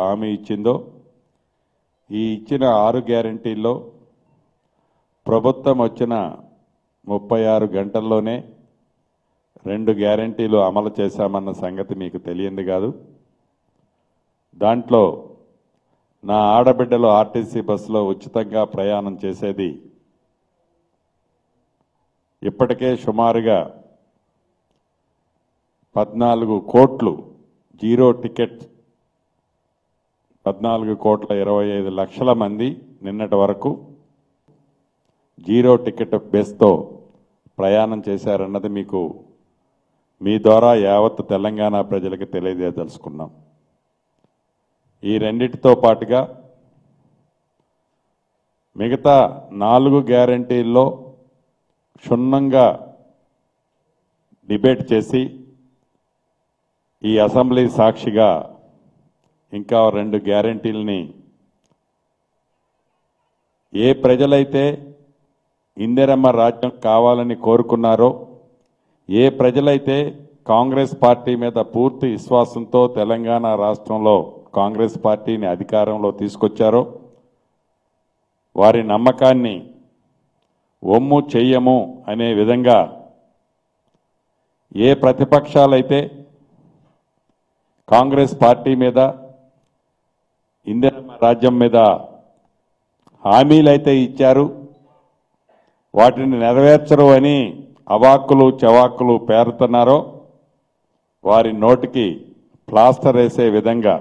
హామీ ఇచ్చిందో ఈ ఇచ్చిన 6 గ్యారెంటీల్లో ప్రభుత్వం వచ్చిన 36 గంటల్లోనే 2 గ్యారెంటీలు అమలు చేశామన్న సంగతి మీకు తెలియంది కాదు. దాంట్లో నా ఆడబిడ్డలు ఆర్టీసీ బస్సులో ఉచితంగా ప్రయాణం చేసేది ఇప్పటికే సుమారుగా 14 కోట్లు జీరో టికెట్ 14,25,00,000 మంది నిన్నటి వరకు జీరో టికెట్ బేస్తో ప్రయాణం చేశారన్నది మీకు మీ ద్వారా యావత్ తెలంగాణ ప్రజలకు తెలియజేయదలుచుకున్నాం. ఈ రెండిటితో పాటుగా మిగతా 4 గ్యారెంటీల్లో క్షుణ్ణంగా డిబేట్ చేసి ఈ అసెంబ్లీ సాక్షిగా ఇంకా 2 గ్యారెంటీలని ఏ ప్రజలైతే ఇందిరమ్మ రాజ్యం కావాలని కోరుకున్నారో, ఏ ప్రజలైతే కాంగ్రెస్ పార్టీ మీద పూర్తి విశ్వాసంతో తెలంగాణ రాష్ట్రంలో కాంగ్రెస్ పార్టీని అధికారంలో తీసుకొచ్చారో వారి నమ్మకాన్ని ఒమ్ము చెయ్యము అనే విధంగా ఏ ప్రతిపక్షాలైతే కాంగ్రెస్ పార్టీ మీద ఇందిరమ్మ రాజ్యం మీద హామీలైతే ఇచ్చారు వాటిని నెరవేర్చరు అని అవాక్కులు చవాక్కులు పేరుతున్నారో వారి నోటికి ప్లాస్టర్ వేసే విధంగా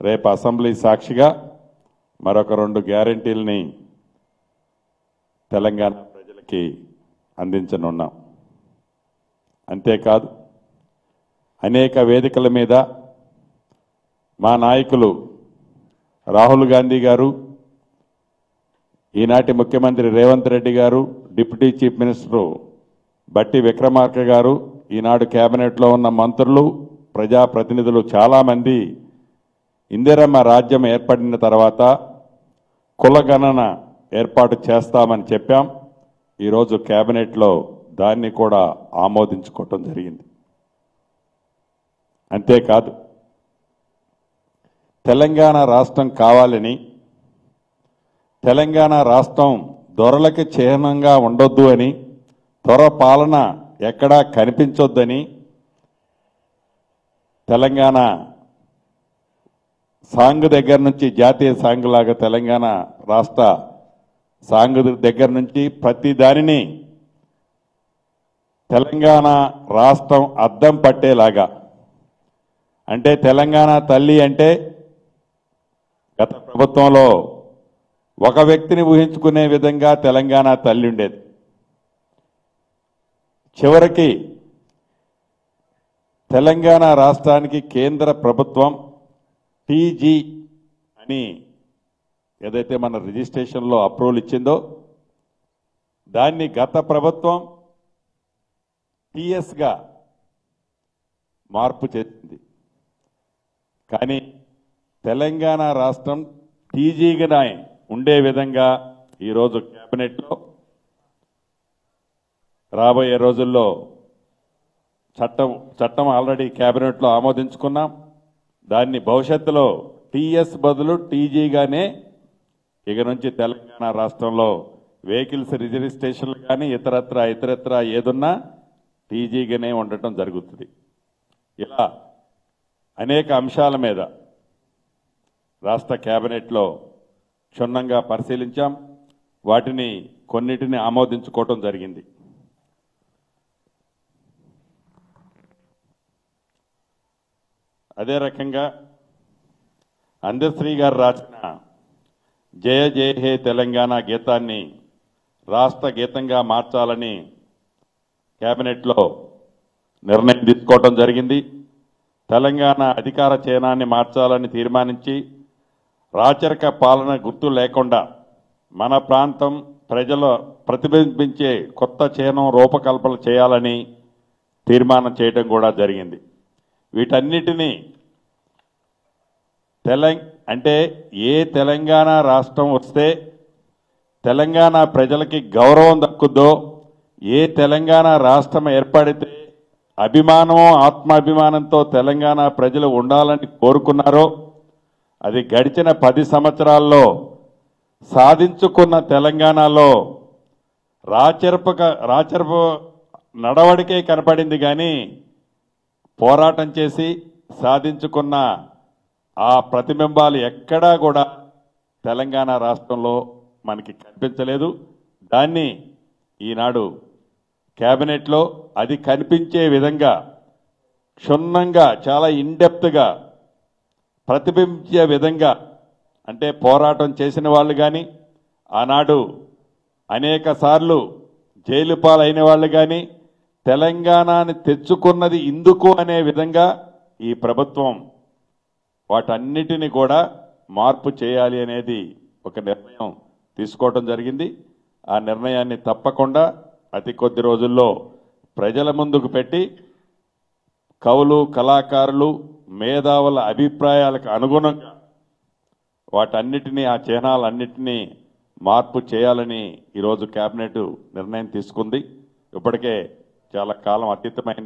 రేపు అసెంబ్లీ సాక్షిగా మరొక 2 గ్యారెంటీలని తెలంగాణ ప్రజలకి అందించనున్నాం. అంతేకాదు అనేక వేదికల మీద మా నాయకులు రాహుల్ గాంధీ గారు, ఈనాటి ముఖ్యమంత్రి రేవంత్ రెడ్డి గారు, డిప్యూటీ చీఫ్ మినిస్టర్ బట్టి విక్రమార్క గారు, ఈనాడు కేబినెట్లో ఉన్న మంత్రులు, ప్రజాప్రతినిధులు చాలామంది ఇందిరమ్మ రాజ్యం ఏర్పడిన తర్వాత కులగణన ఏర్పాటు చేస్తామని చెప్పాం. ఈరోజు కేబినెట్లో దాన్ని కూడా ఆమోదించుకోవటం జరిగింది. అంతేకాదు తెలంగాణ రాష్ట్రం కావాలని, తెలంగాణ రాష్ట్రం దొరలకి చిహ్నంగా ఉండొద్దు అని, దొర పాలన ఎక్కడా కనిపించొద్దని తెలంగాణ సాంగ్ దగ్గర నుంచి జాతీయ సాంగ్ లాగా తెలంగాణ రాష్ట్ర సాంగ్ దగ్గర నుంచి ప్రతి దానిని తెలంగాణ రాష్ట్రం అద్దం పట్టేలాగా, అంటే తెలంగాణ తల్లి అంటే గత ప్రభుత్వంలో ఒక వ్యక్తిని ఊహించుకునే విధంగా తెలంగాణ తల్లి ఉండేది. చివరికి తెలంగాణ రాష్ట్రానికి కేంద్ర ప్రభుత్వం టీజీ అని ఏదైతే మన రిజిస్ట్రేషన్లో అప్రూవల్ ఇచ్చిందో దాన్ని గత ప్రభుత్వం టీఎస్గా మార్పు చేసింది. కానీ తెలంగాణ రాష్ట్రం టీజీగా ఉండే విధంగా ఈరోజు కేబినెట్లో రాబోయే రోజుల్లో చట్టం ఆల్రెడీ కేబినెట్లో ఆమోదించుకున్నాం. దాన్ని భవిష్యత్తులో టీఎస్ బదులు టీజీగానే ఇక నుంచి తెలంగాణ రాష్ట్రంలో వెహికల్స్ రిజిస్ట్రేషన్లు కానీ ఇతరత్ర ఏదున్నా టీజీగానే ఉండటం జరుగుతుంది. ఇలా అనేక అంశాల మీద రాష్ట్ర కేబినెట్లో క్షుణ్ణంగా పరిశీలించాం. వాటిని కొన్నిటిని ఆమోదించుకోవటం జరిగింది. అదే రకంగా అందశ్రీ గారు రాసిన జయ జయ హే తెలంగాణ గీతాన్ని రాష్ట్ర గీతంగా మార్చాలని కేబినెట్లో నిర్ణయం తీసుకోవడం జరిగింది. తెలంగాణ అధికార చిహ్నాన్ని మార్చాలని తీర్మానించి రాచరిక పాలన గుర్తు లేకుండా మన ప్రాంతం ప్రజలు ప్రతిబింబించే కొత్త చిహ్నం రూపకల్పన చేయాలని తీర్మానం చేయడం కూడా జరిగింది. వీటన్నిటినీ అంటే ఏ తెలంగాణ రాష్ట్రం వస్తే తెలంగాణ ప్రజలకి గౌరవం దక్కుద్దో, ఏ తెలంగాణ రాష్ట్రం ఏర్పడితే అభిమానం ఆత్మాభిమానంతో తెలంగాణ ప్రజలు ఉండాలని కోరుకున్నారో అది గడిచిన 10 సంవత్సరాల్లో సాధించుకున్న తెలంగాణలో రాచరపు నడవడికే కనపడింది కానీ పోరాటం చేసి సాధించుకున్న ఆ ప్రతిబింబాలు ఎక్కడా కూడా తెలంగాణ రాష్ట్రంలో మనకి కనిపించలేదు. దాన్ని ఈనాడు కేబినెట్లో అది కనిపించే విధంగా క్షుణ్ణంగా చాలా ఇన్డెప్త్గా ప్రతిబింబించే విధంగా అంటే పోరాటం చేసిన వాళ్ళు కానీ ఆనాడు అనేక సార్లు జైలు పాలైన వాళ్ళు కానీ తెలంగాణని తెచ్చుకున్నది ఇందుకు అనే విధంగా ఈ ప్రభుత్వం వాటన్నిటిని కూడా మార్పు చేయాలి అనేది ఒక నిర్ణయం తీసుకోవడం జరిగింది. ఆ నిర్ణయాన్ని తప్పకుండా అతి కొద్ది రోజుల్లో ప్రజల ముందుకు పెట్టి కవులు కళాకారులు మేధావుల అభిప్రాయాలకు అనుగుణంగా వాటన్నిటినీ ఆ చిహ్నాలన్నిటినీ మార్పు చేయాలని ఈరోజు కేబినెట్ నిర్ణయం తీసుకుంది. ఇప్పటికే చాలా కాలం అతీతమైన